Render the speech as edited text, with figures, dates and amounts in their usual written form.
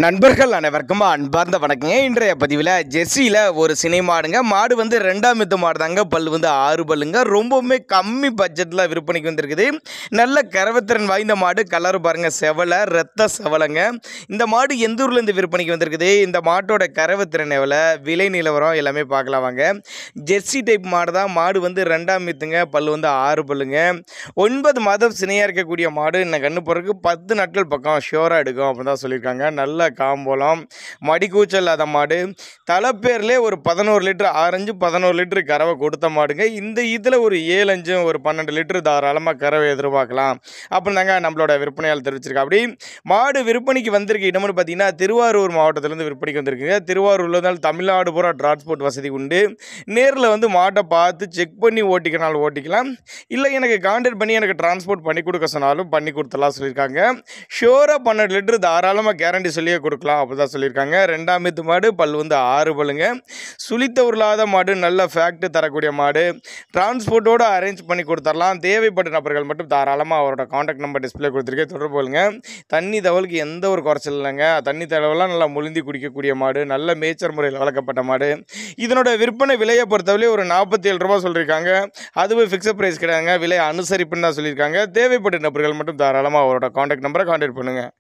நண்பர்கள் அனைவருக்கும் அன்பார்ந்த வணக்கங்க. இன்றைய பதிவில் ஜெர்சியில் ஒரு சினை மாடுங்க. மாடு வந்து 2ஆம் ஈத்து மாடு தாங்க. பல் வந்து 6 பல்லுங்க. ரொம்பவுமே கம்மி பட்ஜெட்டில் விற்பனைக்கு வந்திருக்குது. நல்ல கரவத்திறன் வாய்ந்த மாடு. கலர் பாருங்கள், செவலை, ரத்த செவலைங்க. இந்த மாடு எந்த ஊர்லேருந்து விற்பனைக்கு வந்திருக்குது, இந்த மாட்டோட கரவத்திறன் எவ்வளோ, விலை நிலவரம் எல்லாமே பார்க்கலாம் வாங்க. ஜெர்சி டைப் மாடு தான். மாடு வந்து 2ஆம் ஈத்துங்க. பல் வந்து 6 பல்லுங்க. 9 மாதம் சினையாக இருக்கக்கூடிய மாடு. இன்னும் கண்ணு போகிறதுக்கு 10 நாட்கள் பக்கம் ஷியோராக எடுக்கும் அப்படின்னு தான் சொல்லியிருக்காங்க. நல்ல காம்போலம், மடிக்கூச்சல் இல்லாத மாடு. தலைப்பேர்லேயே ஒரு 11 லிட்டர் ஆரஞ்சு 11 லிட்டரு கறவை கொடுத்த மாடுங்க. இந்த இதில் ஒரு 7 5 ஒரு 12 லிட்டரு தாராளமாக கறவை எதிர்பார்க்கலாம் அப்படின்னு தாங்க நம்மளோட விற்பனையால் தெரிவிச்சிருக்கா. அப்படி மாடு விற்பனைக்கு வந்திருக்கு இடம்னு பார்த்தீங்கன்னா திருவாரூர் மாவட்டத்திலேருந்து விற்பனைக்கு வந்திருக்குங்க. திருவாரூரில் இருந்தால் தமிழ்நாடு பூரா டிரான்ஸ்போர்ட் வசதி உண்டு. நேரில் வந்து மாட்டை பார்த்து செக் பண்ணி ஓட்டிக்கனாலும் ஓட்டிக்கலாம், இல்லை எனக்கு கான்டாக்ட் பண்ணி எனக்கு டிரான்ஸ்போர்ட் பண்ணி கொடுக்க சொன்னாலும் பண்ணி கொடுத்துலாம் சொல்லியிருக்காங்க. ஷோராக 12 லிட்டரு தாராளமாக கேரண்டி சொல்லியே கொடுக்கலாம் அப்படி தான் சொல்லியிருக்காங்க. 2ஆம் ஈத்து மாடு, பல் வந்து 6 பல்லுங்க. சுழித்த உருளாத மாடு, நல்ல ஃபேக்ட் தரக்கூடிய மாடு. டிரான்ஸ்போர்ட்டோடு அரேஞ்ச் பண்ணி கொடுத்துடலாம். தேவைப்பட்ட நபர்கள் மட்டும் தாராளமாக அவரோட காண்டாக்ட் நம்பர் டிஸ்பிளே கொடுத்துருக்கேன், தொடர்பு கொள்ளுங்க. தண்ணி தவளுக்கு எந்த ஒரு குறைச்சல் இல்லைங்க. தண்ணி தளவெல்லாம் நல்லா முழுந்தி குடிக்கக்கூடிய மாடு, நல்ல மேய்ச்சல் முறையில் வளர்க்கப்பட்ட மாடு. இதனோட விற்பனை விலையை பொறுத்தவரை ஒரு 47 ரூபா சொல்லியிருக்காங்க. அதுவே ஃபிக்ஸட் ப்ரைஸ் கிடையாதுங்க, விலை அனுசரிப்புன்னு தான் சொல்லியிருக்காங்க. தேவைப்பட்ட நபர்கள் மட்டும் தாராளமாக அவரோட காண்டாக்ட் நம்பரை கான்டாக்ட் பண்ணுங்கள்.